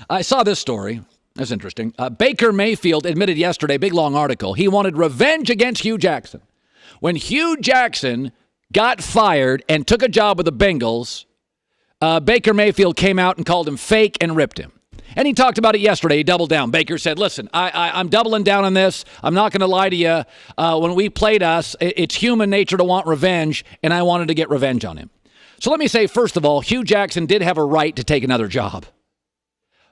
I saw this story. That's interesting. Baker Mayfield admitted yesterday, big long article, he wanted revenge against Hue Jackson. When Hue Jackson got fired and took a job with the Bengals, Baker Mayfield came out and called him fake and ripped him. And he talked about it yesterday. He doubled down. Baker said, listen, I'm doubling down on this. I'm not going to lie to you. When we played us, it's human nature to want revenge, and I wanted to get revenge on him. So let me say, first of all, Hue Jackson did have a right to take another job.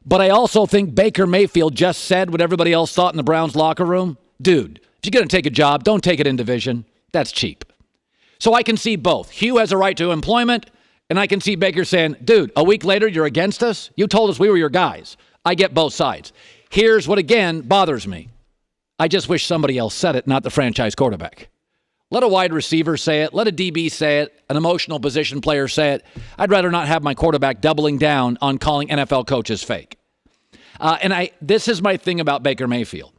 But I also think Baker Mayfield just said what everybody else thought in the Browns locker room. Dude, if you're going to take a job, don't take it in division. That's cheap. So I can see both. Hue has a right to employment, and I can see Baker saying, dude, a week later, you're against us? You told us we were your guys. I get both sides. Here's what, again, bothers me. I just wish somebody else said it, not the franchise quarterback. Let a wide receiver say it. Let a DB say it. An emotional position player say it. I'd rather not have my quarterback doubling down on calling NFL coaches fake. This is my thing about Baker Mayfield.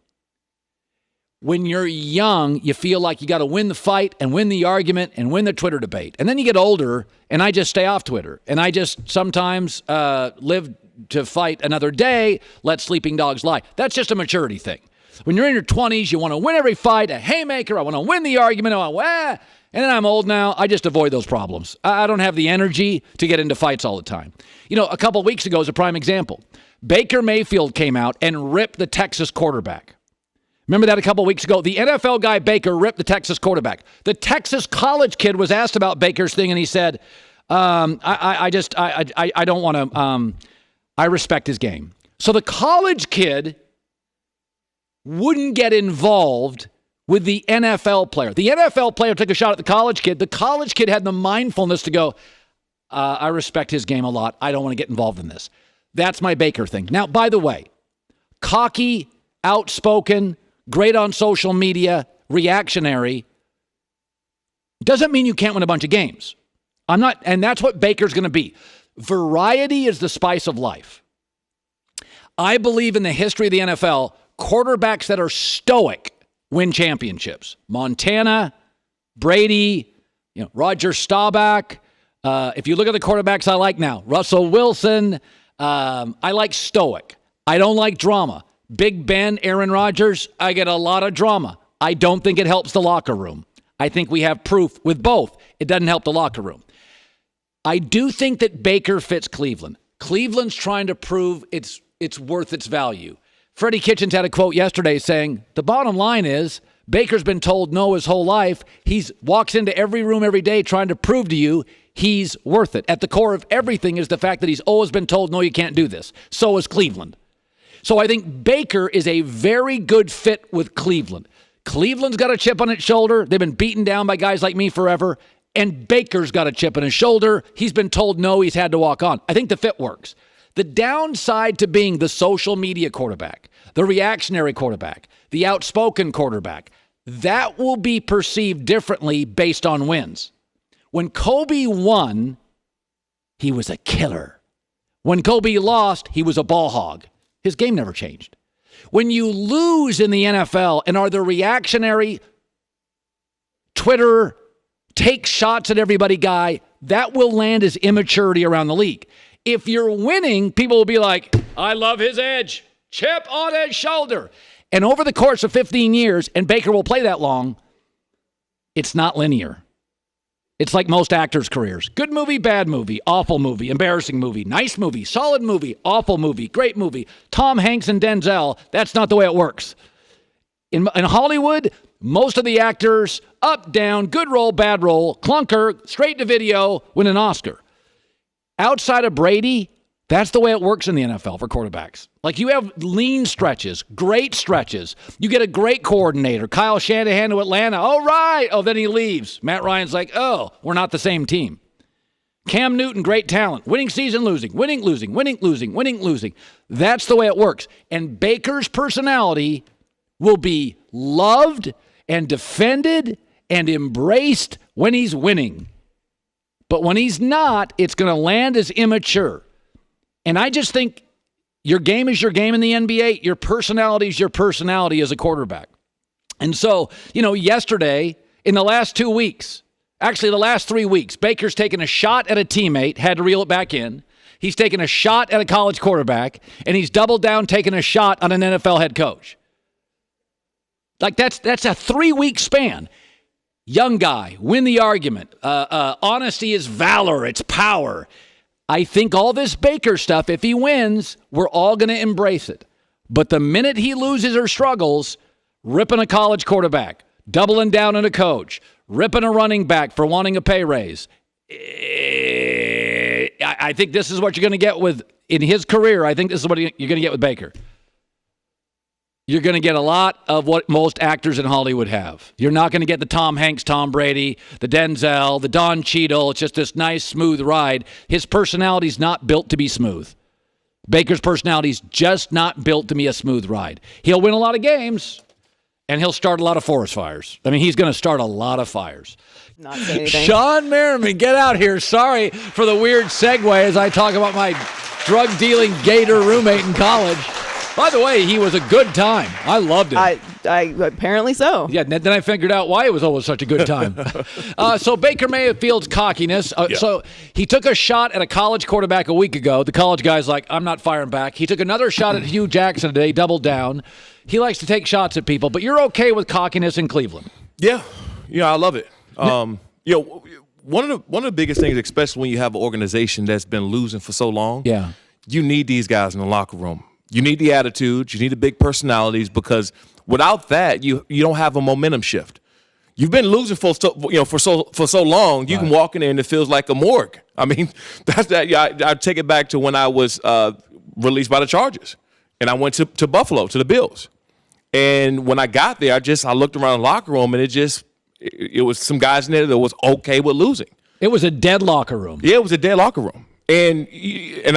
When you're young, you feel like you got to win the fight and win the argument and win the Twitter debate. And then you get older, and I just stay off Twitter. And I just sometimes live to fight another day, let sleeping dogs lie. That's just a maturity thing. When you're in your 20s, you want to win every fight, a haymaker, I want to win the argument, and then I'm old now, I just avoid those problems. I don't have the energy to get into fights all the time. You know, a couple of weeks ago is a prime example. Baker Mayfield came out and ripped the Texas quarterback. Remember that a couple of weeks ago? The NFL guy Baker ripped the Texas quarterback. The Texas college kid was asked about Baker's thing, and he said, I don't want to, I respect his game. So the college kid wouldn't get involved with the NFL player. The NFL player took a shot at the college kid. The college kid had the mindfulness to go, I respect his game a lot. I don't want to get involved in this. That's my Baker thing. Now, by the way, cocky, outspoken, great on social media, reactionary, doesn't mean you can't win a bunch of games. And that's what Baker's going to be. Variety is the spice of life. I believe in the history of the NFL, quarterbacks that are stoic win championships. Montana, Brady, Roger Staubach. If you look at the quarterbacks I like now, Russell Wilson, I like stoic. I don't like drama. Big Ben, Aaron Rodgers, I get a lot of drama. I don't think it helps the locker room. I think we have proof with both. It doesn't help the locker room. I do think that Baker fits Cleveland. Cleveland's trying to prove it's worth its value. Freddie Kitchens had a quote yesterday saying, the bottom line is Baker's been told no his whole life. He walks into every room every day trying to prove to you he's worth it. At the core of everything is the fact that he's always been told, no, you can't do this. So is Cleveland. So I think Baker is a very good fit with Cleveland. Cleveland's got a chip on its shoulder. They've been beaten down by guys like me forever. And Baker's got a chip on his shoulder. He's been told no, he's had to walk on. I think the fit works. The downside to being the social media quarterback, the reactionary quarterback, the outspoken quarterback, that will be perceived differently based on wins. When Kobe won, he was a killer. When Kobe lost, he was a ball hog. His game never changed. When you lose in the NFL and are the reactionary Twitter, take shots at everybody guy, that will land as immaturity around the league. If you're winning, people will be like, I love his edge. Chip on his shoulder. And over the course of 15 years, and Baker will play that long, it's not linear. It's like most actors' careers. Good movie, bad movie, awful movie, embarrassing movie, nice movie, solid movie, awful movie, great movie. Tom Hanks and Denzel, that's not the way it works. In Hollywood, most of the actors, up, down, good role, bad role, clunker, straight to video, win an Oscar. Outside of Brady, that's the way it works in the NFL for quarterbacks. Like you have lean stretches, great stretches. You get a great coordinator, Kyle Shanahan to Atlanta. Oh, right. Oh, then he leaves. Matt Ryan's like, oh, we're not the same team. Cam Newton, great talent. Winning season, losing. Winning, losing. Winning, losing. Winning, losing. That's the way it works. And Baker's personality will be loved and defended and embraced when he's winning. But when he's not, it's going to land as immature. And I just think your game is your game in the NBA. Your personality is your personality as a quarterback. And so, yesterday, in the last 2 weeks, actually the last 3 weeks, Baker's taken a shot at a teammate, had to reel it back in. He's taken a shot at a college quarterback, and he's doubled down taking a shot on an NFL head coach. Like, that's a 3-week span. Young guy, win the argument. Honesty is valor. It's power. I think all this Baker stuff, if he wins, we're all going to embrace it. But the minute he loses or struggles, ripping a college quarterback, doubling down on a coach, ripping a running back for wanting a pay raise, I think this is what you're going to get with, in his career, I think this is what you're going to get with Baker. You're going to get a lot of what most actors in Hollywood have. You're not going to get the Tom Hanks, Tom Brady, the Denzel, the Don Cheadle. It's just this nice, smooth ride. His personality's not built to be smooth. Baker's personality's just not built to be a smooth ride. He'll win a lot of games, and he'll start a lot of forest fires. I mean, he's going to start a lot of fires. Not say anything. Sean Merriman, get out here. Sorry for the weird segue as I talk about my drug-dealing Gator roommate in college. By the way, he was a good time. I loved it. I apparently so. Yeah, then I figured out why it was always such a good time. So Baker Mayfield's cockiness. So he took a shot at a college quarterback a week ago. The college guy's like, I'm not firing back. He took another shot at Hue Jackson today, doubled down. He likes to take shots at people, but you're okay with cockiness in Cleveland. Yeah, I love it. One of the biggest things, especially when you have an organization that's been losing for so long, you need these guys in the locker room. You need the attitude. You need the big personalities, because without that, you don't have a momentum shift. You've been losing for so long. You can walk in there and it feels like a morgue. I mean, that's that. Yeah, I take it back to when I was released by the Chargers, and I went to Buffalo to the Bills. And when I got there, I looked around the locker room, and it was some guys in there that was okay with losing. It was a dead locker room. Yeah, it was a dead locker room. And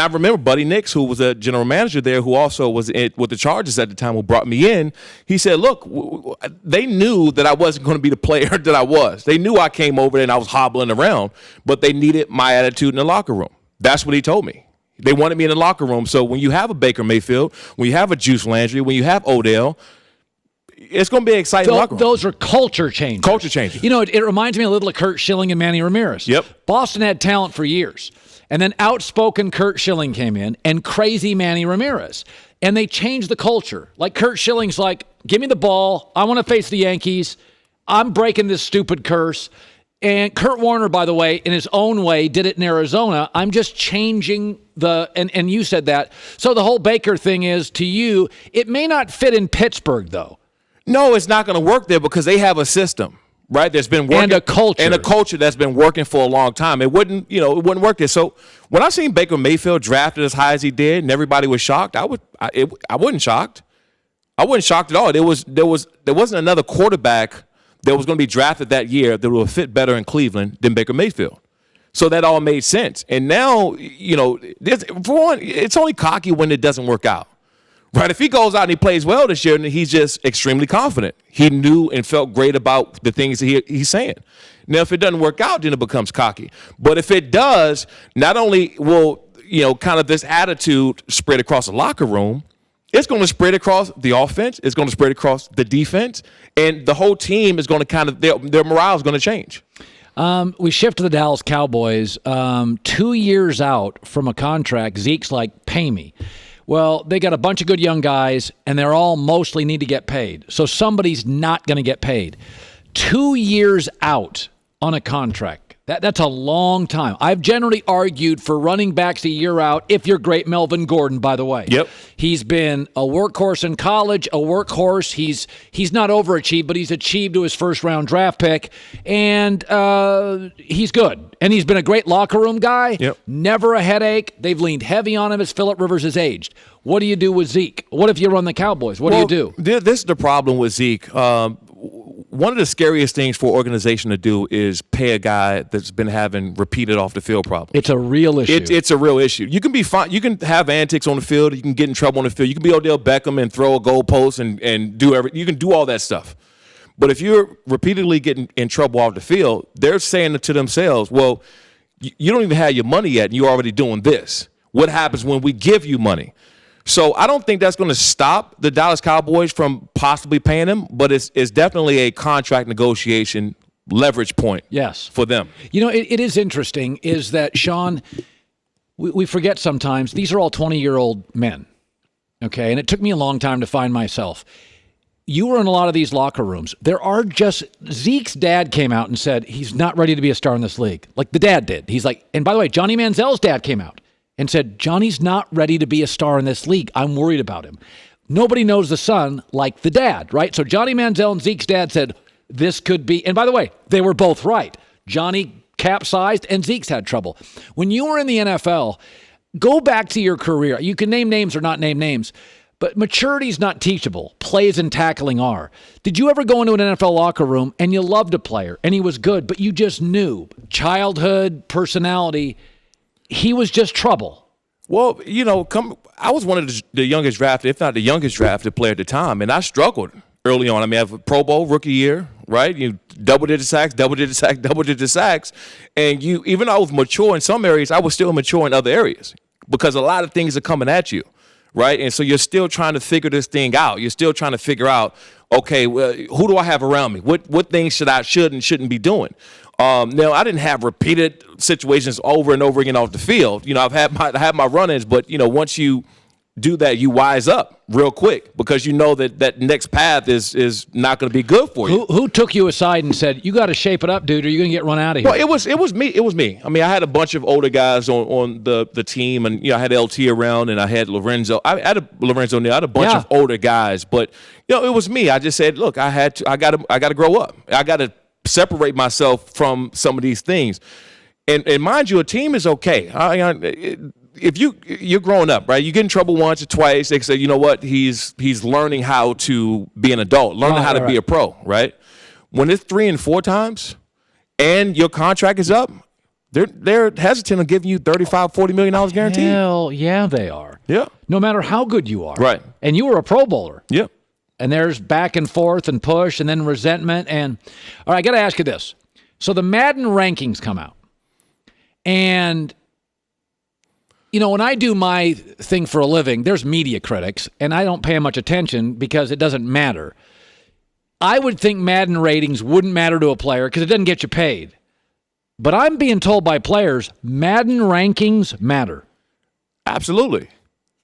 I remember Buddy Nix, who was a general manager there, who also was with the Chargers at the time, who brought me in. He said, look, they knew that I wasn't going to be the player that I was. They knew I came over there and I was hobbling around, but they needed my attitude in the locker room. That's what he told me. They wanted me in the locker room. So when you have a Baker Mayfield, when you have a Juice Landry, when you have Odell, it's going to be an exciting locker room. Those are culture changes. Culture changes. You know, it reminds me a little of Kurt Schilling and Manny Ramirez. Yep. Boston had talent for years. And then outspoken Kurt Schilling came in and crazy Manny Ramirez. And they changed the culture. Like Kurt Schilling's like, give me the ball. I want to face the Yankees. I'm breaking this stupid curse. And Kurt Warner, by the way, in his own way, did it in Arizona. I'm just changing and you said that. So the whole Baker thing is, to you, it may not fit in Pittsburgh, though. No, it's not going to work there because they have a system. Right, there's been working, and a culture that's been working for a long time. It wouldn't work there. So when I seen Baker Mayfield drafted as high as he did, and everybody was shocked, I wasn't shocked. I wasn't shocked at all. There wasn't another quarterback that was going to be drafted that year that would fit better in Cleveland than Baker Mayfield. So that all made sense. And now, for one, it's only cocky when it doesn't work out. Right, if he goes out and he plays well this year, then he's just extremely confident. He knew and felt great about the things that he's saying. Now, if it doesn't work out, then it becomes cocky. But if it does, not only will kind of this attitude spread across the locker room, it's going to spread across the offense. It's going to spread across the defense, and the whole team is going to their morale is going to change. We shift to the Dallas Cowboys. 2 years out from a contract, Zeke's like, pay me. Well, they got a bunch of good young guys, and they're all mostly need to get paid. So somebody's not going to get paid. 2 years out on a contract. That's a long time. I've generally argued for running backs a year out if you're great. Melvin Gordon, by the way. Yep. He's been a workhorse in college, a workhorse. He's not overachieved, but he's achieved to his first-round draft pick, and he's good. And he's been a great locker room guy. Yep. Never a headache. They've leaned heavy on him as Phillip Rivers has aged. What do you do with Zeke? What if you run the Cowboys? What do you do? This is the problem with Zeke. One of the scariest things for an organization to do is pay a guy that's been having repeated off the field problems. It's a real issue. It's a real issue. You can be fine. You can have antics on the field. You can get in trouble on the field. You can be Odell Beckham and throw a goalpost and do everything. You can do all that stuff. But if you're repeatedly getting in trouble off the field, they're saying to themselves, well, you don't even have your money yet, and you're already doing this. What happens when we give you money? So I don't think that's going to stop the Dallas Cowboys from possibly paying him, but it's definitely a contract negotiation leverage point. Yes. For them. You know, it is interesting is that, Sean, we forget sometimes these are all 20-year-old men, okay? And it took me a long time to find myself. You were in a lot of these locker rooms. Zeke's dad came out and said he's not ready to be a star in this league. Like the dad did. He's like, and by the way, Johnny Manziel's dad came out and said, Johnny's not ready to be a star in this league. I'm worried about him. Nobody knows the son like the dad, right? So Johnny Manziel and Zeke's dad said this could be, and by the way, they were both right. Johnny capsized and Zeke's had trouble. When you were in the NFL, go back to your career. You can name names or not name names, but maturity's not teachable. Plays and tackling are. Did you ever go into an NFL locker room and you loved a player and he was good, but you just knew childhood, personality, he was just trouble? Well, I was one of the youngest drafted, if not the youngest drafted player at the time, and I struggled early on. I mean, I have a Pro Bowl rookie year, right? You double-digit sacks, and even though I was mature in some areas, I was still immature in other areas because a lot of things are coming at you, right? And so you're still trying to figure this thing out. You're still trying to figure out, okay, well, who do I have around me? What things should and shouldn't be doing? Now, I didn't have repeated situations over and over again off the field. I've had my run-ins, but, once you do that, you wise up real quick because you know that next path is not going to be good for you. Who took you aside and said, you got to shape it up, dude, or you're going to get run out of here? Well, it was me. I mean, I had a bunch of older guys on the team, and I had LT around, and I had Lorenzo. I had a bunch of older guys, but it was me. I just said, look, I got to grow up. I got to separate myself from some of these things. And mind you, a team is okay. If you're growing up, right? You get in trouble once or twice. They say, you know what? He's learning how to be an adult, learning how to be a pro, right? When it's 3 and 4 times, and your contract is up, they're hesitant on giving you $35-40 million guaranteed. Hell yeah, they are. Yeah. No matter how good you are, right? And you were a Pro Bowler. Yeah. And there's back and forth and push and then resentment. And all right, I got to ask you this. So the Madden rankings come out. And, when I do my thing for a living, there's media critics, and I don't pay much attention because it doesn't matter. I would think Madden ratings wouldn't matter to a player because it doesn't get you paid. But I'm being told by players, Madden rankings matter. Absolutely.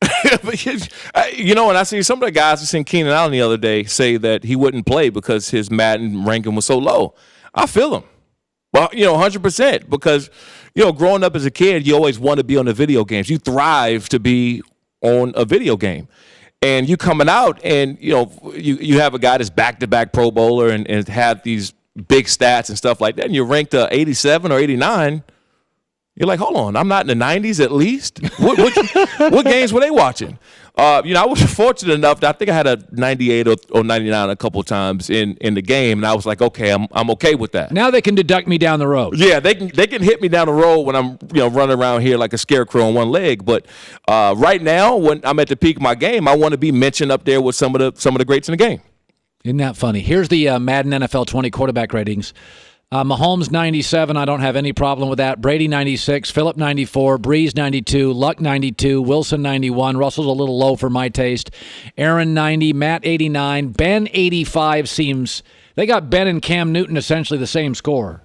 And I see some of the guys, I seen Keenan Allen the other day say that he wouldn't play because his Madden ranking was so low. I feel him. Well, 100%, because, growing up as a kid, you always want to be on the video games. You thrive to be on a video game. And you coming out and, you have a guy that's back-to-back Pro Bowler and have these big stats and stuff like that, and you're ranked 87 or 89. You're like, hold on, I'm not in the 90s at least? What games were they watching? I was fortunate enough that I think I had a 98 or 99 a couple of times in the game, and I was like, okay, I'm okay with that. Now they can deduct me down the road. Yeah, they can hit me down the road when I'm running around here like a scarecrow on one leg. But right now, when I'm at the peak of my game, I want to be mentioned up there with some of the greats in the game. Isn't that funny? Here's the Madden NFL 20 quarterback ratings. Mahomes 97, I don't have any problem with that. Brady 96, Phillip 94, Breeze 92, Luck 92, Wilson 91, Russell's a little low for my taste. Aaron 90, Matt 89, Ben 85 seems they got Ben and Cam Newton essentially the same score.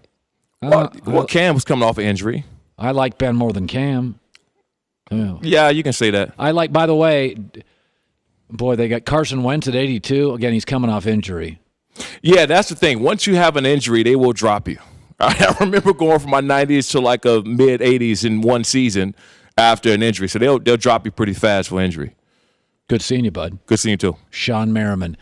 Well, Cam was coming off an injury. I like Ben more than Cam. Yeah, you can say that. I like, by the way, boy, they got Carson Wentz at 82. Again, he's coming off injury. Yeah, that's the thing. Once you have an injury, they will drop you. I remember going from my 90s to like a mid-80s in one season after an injury. So they'll drop you pretty fast for injury. Good seeing you, bud. Good seeing you, too. Sean Merriman.